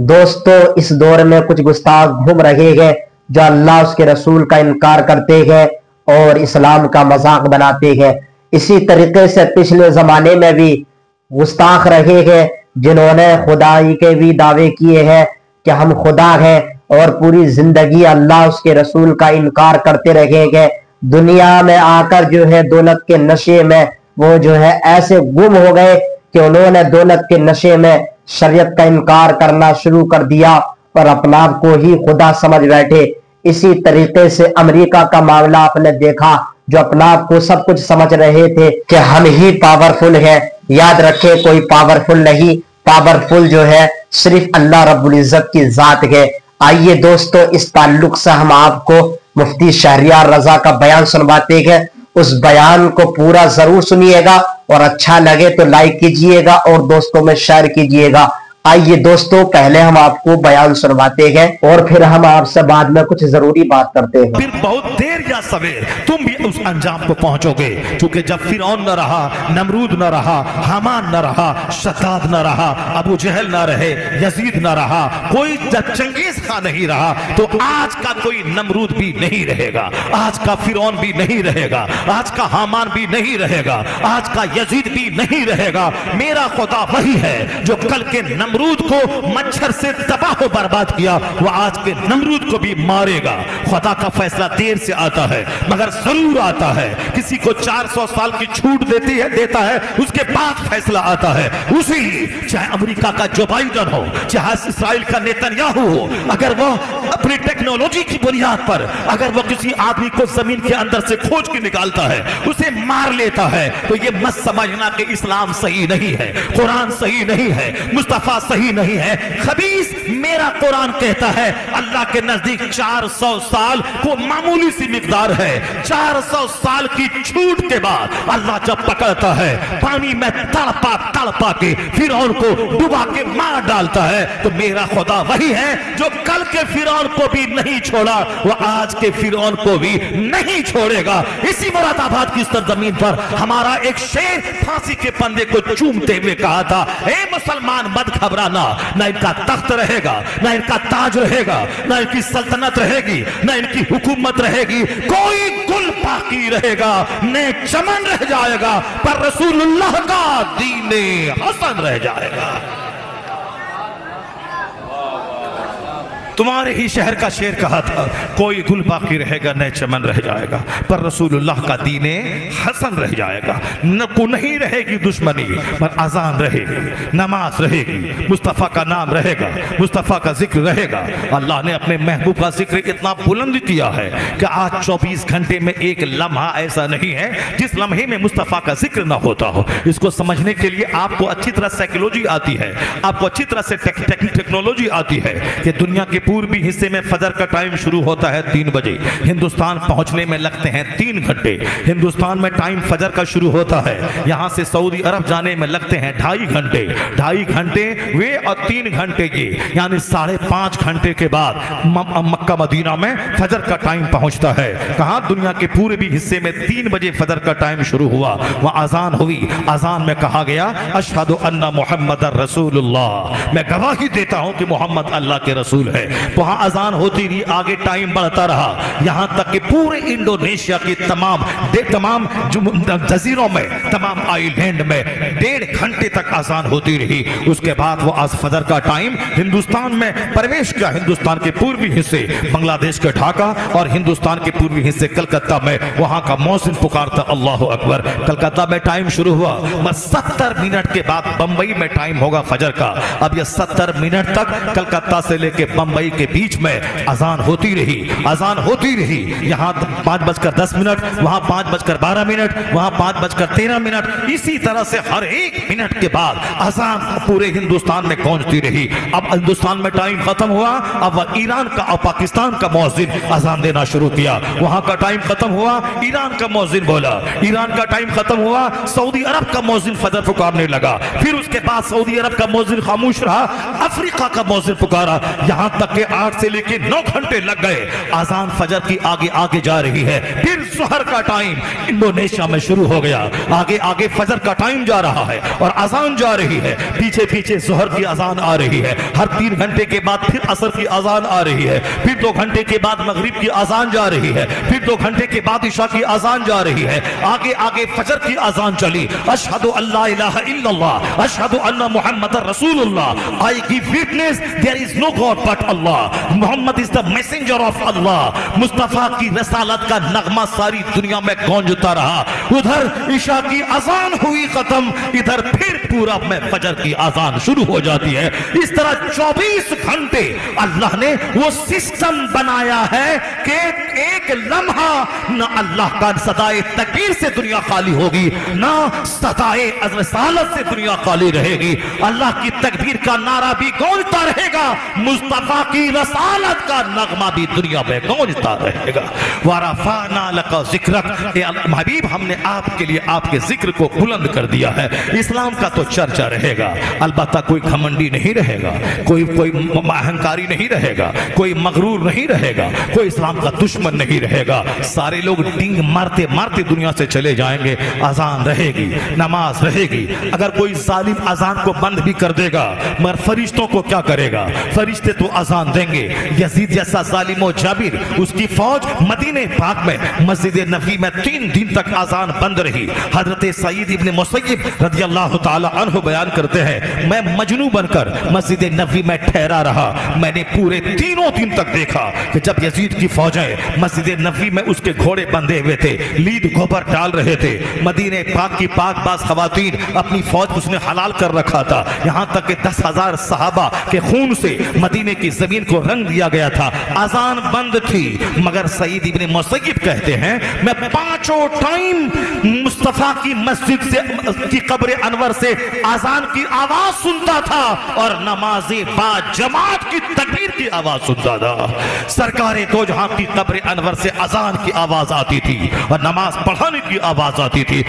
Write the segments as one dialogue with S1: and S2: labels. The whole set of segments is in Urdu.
S1: دوستو اس دور میں کچھ گستاخ گھوم رہے ہیں جو اللہ اس کے رسول کا انکار کرتے ہیں اور اسلام کا مذاق بناتے ہیں۔ اسی طریقے سے پچھلے زمانے میں بھی گستاخ رہے ہیں جنہوں نے خدائی کے بھی دعوے کیے ہیں کہ ہم خدا ہیں، اور پوری زندگی اللہ اس کے رسول کا انکار کرتے رہے گے۔ دنیا میں آ کر جو ہے دولت کے نشے میں وہ جو ہے ایسے گم ہو گئے کہ انہوں نے دولت کے نشے میں شریعت کا انکار کرنا شروع کر دیا اور اپنا آپ کو ہی خدا سمجھ بیٹھے۔ اسی طریقے سے امریکہ کا معاملہ آپ نے دیکھا، جو اپنا آپ کو سب کچھ سمجھ رہے تھے کہ ہم ہی پاورفل ہیں۔ یاد رکھے کوئی پاورفل نہیں، پاورفل جو ہے صرف اللہ رب العزت کی ذات ہے۔ آئیے دوستو اس تعلق سے ہم آپ کو مفتی شہریار رضا کا بیان سنواتے ہیں۔ اس بیان کو پورا ضرور سنیے گا، اور اچھا لگے تو لائک کیجئے گا اور دوستوں میں شیئر کیجئے گا۔ آئیے دوستو پہلے ہم آپ کو بیان سنواتے ہیں اور پھر ہم آپ سے بعد میں کچھ ضروری بات کرتے ہیں۔
S2: پھر بہت دیر یا سویر تم بھی اس انجام کو پہنچو گے، چونکہ جب فرعون نہ رہا، نمرود نہ رہا، حامان نہ رہا، شداد نہ رہا، ابو جہل نہ رہے، یزید نہ رہا، کوئی جب چنگیز خان نہیں رہا، تو آج کا کوئی نمرود بھی نہیں رہے گا، آج کا فرعون بھی نہیں رہے گا، آج کا حامان بھی نہیں رہے گا، آج کا یزید بھی نہیں رہے گا۔ میرا خدا وہی ہے جو کل کے نمرود کو مچھر سے تباہ و برباد کیا، وہ آج کے نمرود کو بھی مارے گا۔ خدا کا فیصلہ دیر سے آتا ہے مگر ضرور آتا ہے۔ کسی کو 400 سال کی چھوٹ دیتا ہے، اس کے بعد فیصلہ آتا ہے۔ اسی چاہے امریکہ کا جو بائیڈن ہو، چاہے اسرائیل کا نیتنیاہو ہو، اگر وہ اپنی ٹیکنالوجی کی بنیاد پر اگر وہ کسی آدمی کو زمین کے اندر سے کھوج کے نکالتا ہے، اسے مار لیتا ہے، تو یہ مت سمجھنا کہ اسلام صحیح نہیں ہے، قرآن صحیح نہیں ہے، مصطفیٰ صحیح نہیں ہے۔ خبیث میرا قرآن کہتا ہے اللہ کے نزدیک 400 سال کو معمولی سی مقدار ہے۔ 400 سال کی چھوٹ کے بعد اللہ جب پکڑتا ہے، پانی میں تڑپا کے فرعون کو ڈبا کے مار ڈالتا ہے، تو میرا خدا وہی ہے جو کل کے فرعون کو بھی نہیں چھوڑا، وہ آج کے فرعون کو بھی نہیں چھوڑے گا۔ اسی مراد آباد کی سرزمین پر ہمارا ایک شیر پھانسی کے پندے کو چومتے ہوئے کہا تھا، اے مسلمان مت گھبرانا، نہ ان کا تخت رہے گا، نہ ان کا تاج رہے گا، نہ ان کی سلطنت رہے گی، نہ ان کی حکومت رہے گی، کوئی گل باقی رہے گا، نہ چمن رہ جائے گا، پر رسول اللہ کا دین حسن رہ جائے گا۔ تمہارے ہی شہر کا شیر کہا تھا، کوئی گل باقی رہے گا، نہ چمن رہ جائے گا، پر رسول اللہ کا دین حسن رہ جائے گا۔ نہیں رہے گی دشمنی، پر اذان رہے گی، نماز رہے گی، مصطفیٰ کا نام رہے گا، مصطفیٰ کا ذکر رہے گا۔ اللہ نے اپنے محبوب کا ذکر اتنا بلند کیا ہے کہ آج 24 گھنٹے میں ایک لمحہ ایسا نہیں ہے جس لمحے میں مصطفیٰ کا ذکر نہ ہوتا ہو۔ اس کو سمجھنے کے لیے آپ کو اچھی طرح سائیکولوجی آتی ہے، آپ کو اچھی طرح سے ٹیکنالوجی آتی ہے کہ دنیا کے پوربی حصے میں فجر کا ٹائم شروع ہوتا ہے 3 بجے، ہندوستان پہنچنے میں لگتے ہیں 3 گھنٹے۔ ہندوستان میں ٹائم فجر کا شروع ہوتا ہے، یہاں سے سعودی عرب جانے میں لگتے ہیں 2.5 گھنٹے۔ 2.5 گھنٹے وہ اور 3 گھنٹے یہ، یعنی 5.5 گھنٹے کے بعد مکہ مدینہ میں فجر کا ٹائم پہنچتا ہے۔ کہاں؟ دنیا کے پوربی حصے میں 3 بجے فجر کا ٹائم شروع ہوا، وہاں اذان ہوئی، اذان میں کہا گیا اشہد ان محمد رسول اللہ، میں گواہی دیتا ہوں کہ محمد اللہ کے رسول ہے۔ وہاں اذان ہوتی رہی، آگے ٹائم بڑھتا رہا، یہاں تک کہ پورے انڈونیشیا کی تمام جزیروں میں، تمام آئی لینڈ میں 1.5 گھنٹے تک اذان ہوتی رہی۔ اس کے بعد وہ آج فجر کا ٹائم ہندوستان میں پرویش کیا، ہندوستان کے پوربی حصے بنگلہ دیش کے ڈھاکہ اور ہندوستان کے پوربی حصے کلکتہ میں، وہاں کا مؤذن پکارتا اللہ اکبر۔ کلکتہ میں ٹائم شروع ہوا، بس 70 منٹ کے بعد بمبئی میں ٹائم ہوگا فجر کا۔ اب یہ 70 منٹ تک کلکتہ سے لے کے بمبئی کے بیچ میں اذان ہوتی رہی، اذان ہوتی رہی۔ یہاں 5:10، وہاں 5:12، وہاں 5:13۔ اسی طرح سے ہر 1 منٹ کے بعد اذان پورے ہندوستان میں گونجتی رہی۔ اب ہندوستان میں ٹائم ختم ہوا، اب ایران کا اور پاکستان کا مؤذن اذان دینا شروع کیا۔ وہاں کا ٹائم ختم ہوا، ایران کا مؤذن بولا، ایران کا ٹائم ختم ہوا، سعودی عرب کا مؤذن فجر پکارنے لگا، پھر اس کے بعد سعودی عرب کا مؤذن خاموش رہا، افریقہ کا مؤذن پکارا، یہاں تک کے 8 سے لے کے 9 گھنٹے لگ گئے، اذان فجر کی آگے آگے جا رہی ہے، پھر ظہر کا ٹائم انڈونیشیا میں شروع ہو گیا، آگے آگے فجر کا ٹائم جا رہا ہے اور اذان جا رہی ہے، پیچھے پیچھے ظہر کی اذان آ رہی ہے، ہر 3 گھنٹے کے بعد پھر عصر کی اذان آ رہی ہے، پھر 2 گھنٹے کے بعد مغرب کی اذان جا رہی ہے، پھر 2 گھنٹے کے بعد عشاء کی اذان جا رہی ہے، آگے آگے فجر کی اذان چلی، اشہد ان لا الہ الا اللہ، اشہد ان محمد رسول اللہ، I give witness there is no God but Allah, Muhammad is the messenger of Allah، مصطفیٰ کی رسالت کا نغمہ ساری دنیا میں گونجتا رہا، ادھر عشاء کی اذان ہوئی ختم، ادھر پھر پورا میں فجر کی اذان شروع ہو جاتی ہے، اس طرح 24 گھنٹے اللہ نے وہ سسٹم بنایا ہے کہ ایک لمحہ نہ اللہ کا صدائے تکبیر سے دنیا خالی ہوگی، نہ صدائے رسالت سے دنیا خالی رہے گی، اللہ کی تکبیر کا نعرہ بھی گونجتا رہے گا، مصطفیٰ کی رسالت کا نغمہ بھی دنیا میں گونجتا رہے گا۔ وَرَفَعْنَا لَكَ ذِكْرَكَ، اے حبیب ہم نے آپ کے لیے آپ کے ذکر کو بلند کر دیا ہے، اسلام کا تو چرچا رہے گا، البتہ کوئی گھمنڈی نہیں رہے گا، کوئی اہنکاری نہیں رہے گا، کوئی مغرور نہیں رہے گا، کوئی اسلام کا دشمن نہیں رہے گا، سارے لوگ ڈینگ مارتے مارتے دنیا سے چلے جائیں گے، اذان رہے گی، نماز رہے گی، اگر کوئی ظالم اذان کو بند بھی کر دے گا مگر فرشتوں کو کیا کرے گا؟ فرشتے تو اذان دیں گے۔ یزید جیسا ظالم و جابر، اس کی فوج مدینہ پاک میں مسجد نبوی میں 3 دن تک اذان بند رہی۔ حضرت سعید ابن مسیب رضی اللہ تعالی عنہ بیان کرتے ہیں، میں مجنوں بن کر مسجد نبوی میں ٹھہرا رہا، میں نے پورے 3 دن تک دیکھا کہ جب یزید کی فوجیں مسجد نبوی میں اس کے گھوڑے بندھے ہوئے تھے، لید گوبر ڈال رہے تھے، مدینہ پاک کی پاک باز خواتین اپنی فوج اس نے حلال کر رکھا تھا، یہاں تک کہ 10,000 صحابہ کے خون سے مدینہ کی زمین کو رنگ دیا گیا تھا، اذان بند تھی، مگر سعید ابن مسیب کہتے ہیں میں 5 ٹائم مصطفیٰ کی مسجد سے کی قبر انور سے اذان کی آواز سنتا تھا اور نماز با جماعت کی تکبیر کی آواز سنتا تھا۔ سرکار دو جہاں کی قبر انور سے اذان کی آواز آتی تھی اور نماز پڑھانے کی آواز آتی تھی۔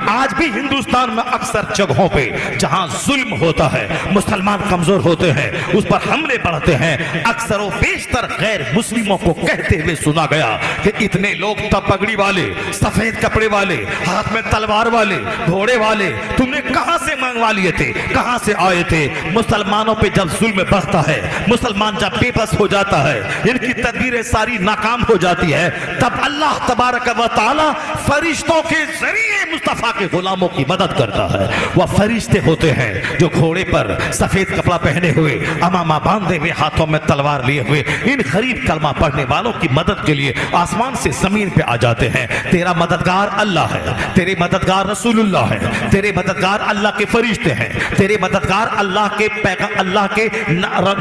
S2: آج بھی ہندوستان میں اکثر جگہوں پہ جہاں ظلم ہوتا ہے، مسلمان کمزور ہوتے ہیں، اس پر حملے بڑھتے ہیں، اکثر و بیشتر غیر مسلموں کو کہتے ہوئے سنا گیا کہ اتنے لوگ تب پگڑی والے، سفید کپڑے والے، ہاتھ میں تلوار والے، گھوڑے والے تم نے کہاں سے منگوا لیے تھے، کہاں سے آئے تھے؟ مسلمانوں پہ جب ظلم بڑھتا ہے، مسلمان جب بے بس ہو جاتا ہے، ان کی تدبیریں ساری ناکام ہو جاتی ہے، تب اللہ تبارک و تعالی فرشتوں کے ذریعے مصطفیٰ کے غلاموں کی مدد کرتا ہے۔ وہ فرشتے ہوتے ہیں جو گھوڑے پر سفید کپڑا پہنے ہوئے، امامہ باندھے ہوئے، ہاتھوں میں تلوار لیے ہوئے، ان غریب کلمہ پڑھنے والوں کی مدد کے لیے آسمان سے زمین پہ آ جاتے ہیں۔ تیرا مددگار اللہ ہے، تیرے مددگار رسول اللہ ہے، تیرے مددگار اللہ کے فرشتے ہیں، تیرے مددگار اللہ کے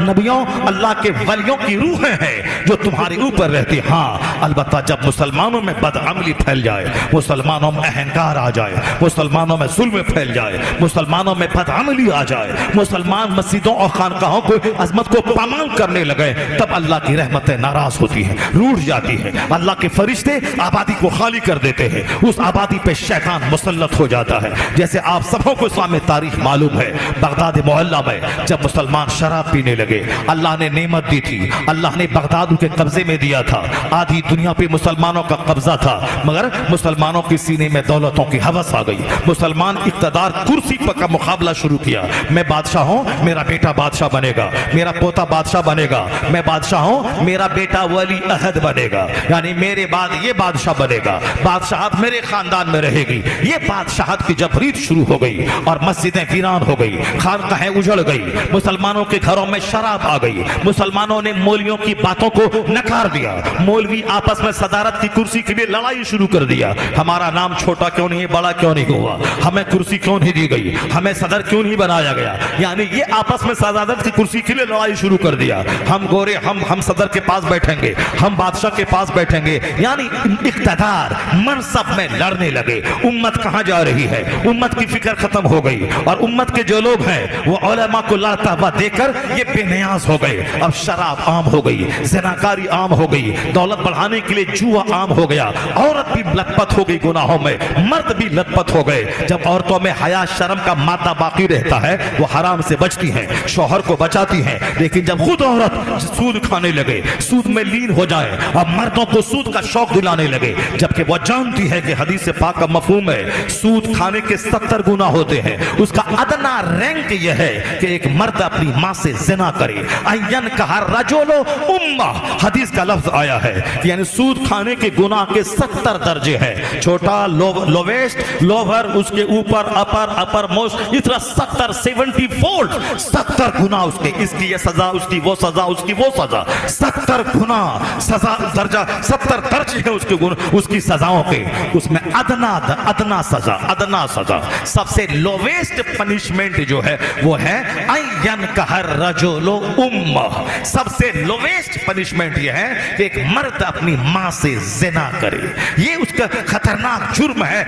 S2: نبیوں، اللہ کے ولیوں کی روحیں ہیں جو تمہارے اوپر رہتی۔ ہاں البتہ جب مسلمانوں میں بدعملی پھیل جائے، مسلمانوں میں اہنکار آ جائے، مسلمانوں میں ظلم پھیل جائے، مسلمانوں میں بدعملی آ جائے، مسلمان مسجدوں اور خانقاہوں کو عظمت کو پامال کرنے لگے، تب اللہ کی رحمتیں ناراض ہوتی ہیں، روٹھ جاتی ہیں، اللہ کے فرشتے آبادی کو خالی کر دیتے ہیں، اس آبادی پہ شیطان مسلط ہو جاتا ہے۔ جیسے آپ سبوں کو اسلام تاریخ معلوم ہے، بغداد محلہ میں جب مسلمان شراب پینے لگے، اللہ نے نعمت دی تھی، اللہ نے بغداد ان کے قبضے میں دیا تھا، آدھی دنیا پہ مسلمانوں کا قبضہ تھا، مگر مسلمانوں کے سینے میں دولتوں کی ہوس آ گئی، مسلمان اقتدار کرسی پر کا مقابلہ شروع کیا، میں بادشاہ ہوں، میرا بیٹا بادشاہ بنے گا، میرا پوتا بادشاہ بنے گا، میں بادشاہ ہوں، میرا بیٹا ولی عہد بنے گا، یعنی میرے بعد یہ بادشاہ بنے گا، بادشاہت میرے خاندان میں رہے گی۔ یہ بادشاہت کی جب ریت شروع ہو گئی اور مسجدیں ویران ہو گئی، خانقاہیں اجڑ گئی، مسلمانوں کے گھروں میں شراب آ گئی، مسلمانوں نے مولویوں کی باتوں کو نکار دیا، مولوی آپس میں صدارت کی کرسی کے لیے لڑائی شروع کر دیا، ہمارا نام چھوٹا کیوں نہیں، بڑا کیوں نہیں ہوا، ہمیں کرسی کیوں نہیں دی گئی، ہمیں صدر کیوں نہیں بنایا گیا، یعنی یہ آپس میں صدارت کی کرسی کے لیے لڑائی شروع کر دیا، ہم گورے ہم صدر کے پاس بیٹھیں گے، ہم بادشاہ کے پاس بیٹھیں گے، یعنی اقتدار منصب میں لڑنے لگے۔ امت کہاں جا رہی ہے؟ امت کی فکر ختم ہو گئی، اور امت کے جو لوگ ہیں وہ علماء کو لڑتا ہوا دیکھ کر یہ بے نیاز ہو گئے، اب شراب عام ہو گئی، زناکاری عام ہو گئی، دولت بڑھانے کے لیے جوا عام ہو گیا، عورت بھی لت پت ہو گئی گناہوں میں، مرد بھی لت پت ہو گئے۔ جب عورتوں میں حیا شرم کا مادہ باقی رہتا ہے وہ حرام سے بچتی ہیں، شوہر کو بچاتی ہیں، لیکن جب خود عورت سود کھانے لگے، سود میں لین ہو جائے اور مردوں کو سود کا شوق دلانے لگے، جبکہ وہ جانتی ہے کہ حدیث پاک کا مفہوم ہے سود کھانے کے 70 گناہ ہوتے ہیں، اس کا ادنا رینک یہ ہے کہ ایک مرد اپنی ماں سے زنا کرے، این کہا رجل امہ، حدیث کا لفظ آیا ہے، یعنی سود کھانے کے گناہ کے 70 درجے ہیں، چھوٹا لوویسٹ لوور، اس کے اوپر اپر موسٹ، اس طرح 70 فولڈ 70 گناہ اس کے، اس کی یہ سزا، اس کی وہ سزا، اس کی وہ سزا، 70 گناہ سزا درجہ، 70 درجے ہیں اس کے گناہ، اس کی سزاؤں کے، اس میں ادنا سزا سب سے لوویسٹ پنشمنٹ جو ہے وہ ہے این کہر رجل امہ، سب سے لوویسٹ پنشمنٹ یہ ہے کہ ایک مرد اپنی ماں سے زنا کرے، یہ اس کا خطرناک جرم ہے،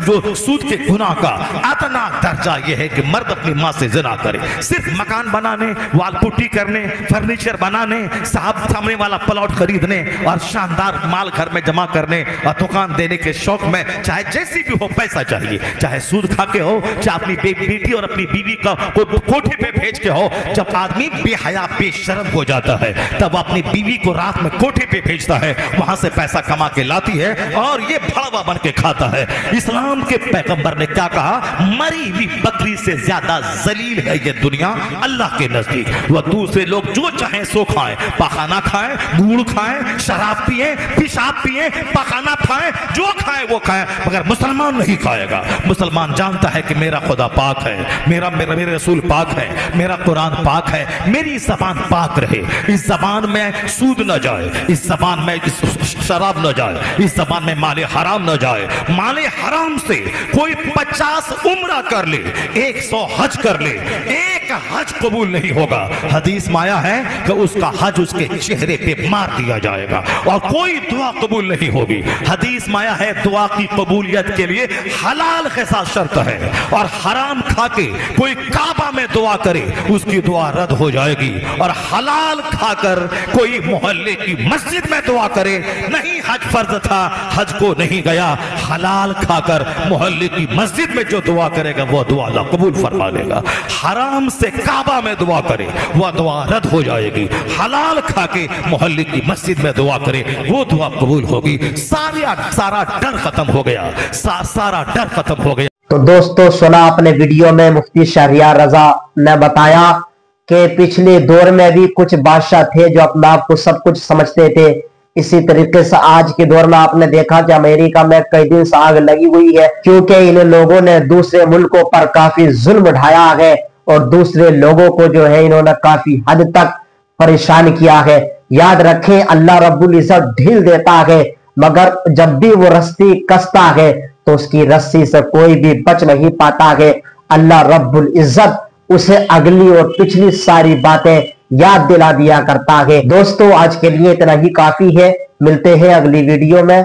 S2: جو سود کے گناہ کا ادنا درجہ یہ ہے کہ مرد اپنی ماں سے زنا کرے، صرف مکان بنانے، وال پٹی کرنے، فرنیچر بنانے، سامنے والا پلاٹ خریدنے اور شاندار مال گھر میں جمع کرنے اور دکان دینے کے شوق میں، چاہے جیسی بھی ہو پیسہ چاہیے، چاہے سود کھا کے ہو، چاہے اپنی بیٹی اور اپنی بیوی کا کوٹھے پہ بھیج کے ہو، جب آدمی بے حیا بے شرم ہو جاتا ہے تب وہ اپنی بیوی کو رات میں کوٹھے پہ بھیجتا ہے، وہاں سے پیسہ کما کے لاتی ہے اور یہ بھڑوا بن کے کھاتا ہے۔ اسلام کے پیغمبر نے کیا کہا؟ مری ہوئی بکری سے زیادہ ذلیل ہے یہ دنیا اللہ کے نزدیک، وہ دوسرے لوگ جو چاہیں سو کھائیں، پاخانہ کھائیں، گوڑ کھائیں، شراب پیئیں، پیشاب پیئیں، پاخانہ کھائیں، جو کھائیں وہ کھائیں، مگر مسلمان نہیں کھائے گا۔ مسلمان جانتا ہے کہ میرا خدا پاک ہے، میرے رسول پاک ہے، میرا قرآن پاک ہے، میری زبان پاک رہے، اس زبان میں سود نہ جائے، اس زبان میں شراب نہ جائے، اس زبان میں مال حرام نہ جائے، مال حرام سے کوئی 50 عمرہ کر لے، 100 حج کر لے، ایک حج قبول نہیں ہوگا۔ حدیث میں آیا ہے کہ اس کا حج اس کے چہرے پہ مار دیا جائے گا اور کوئی دعا قبول نہیں ہوگی۔ حدیث میں آیا ہے دعا کی قبولیت کے لیے حلال کے ساتھ شرط ہے، اور حرام کھا کے کوئی کعبہ میں دعا کرے اس کی دعا رد ہو جائے گی، اور حلال کھا کر کوئی محلے کی مسجد میں دعا کرے، نہیں حج فرض تھا حج کو نہیں گیا، حلال کھا کر محلے کی مسجد میں جو دعا کرے گا وہ دعا اللہ قبول فرما لے گا۔ حرام سے کعبہ میں دعا کرے وہ دعا رد ہو جائے گی، حلال کھا کے محلے کی مسجد میں دعا کرے وہ دعا قبول ہوگی۔ سارا ڈر ختم ہو گیا، سارا ڈر ختم ہو گیا۔
S1: تو دوستو سنا اپنے ویڈیو میں مفتی شہریار رضا نے بتایا کہ پچھلے دور میں بھی کچھ بادشاہ تھے جو اپنا آپ کو سب کچھ سمجھتے تھے، اسی طریقے سے آج کے دور میں آپ نے دیکھا کہ امریکہ میں کئی دن سے آگ لگی ہوئی ہے، کیونکہ ان لوگوں نے دوسرے ملکوں پر کافی ظلم ڈھایا ہے اور دوسرے لوگوں کو جو ہے انہوں نے کافی حد تک پریشان کیا ہے۔ یاد رکھیں اللہ رب العزت ڈھیل دیتا ہے، مگر جب بھی وہ رسی کستا ہے تو اس کی رسی سے کوئی بھی بچ نہیں پاتا ہے۔ اللہ رب العزت اسے اگلی اور پچھلی ساری باتیں یاد دلا دیا کرتا ہے۔ دوستو آج کے لیے اتنا ہی کافی ہے، ملتے ہیں اگلی ویڈیو میں۔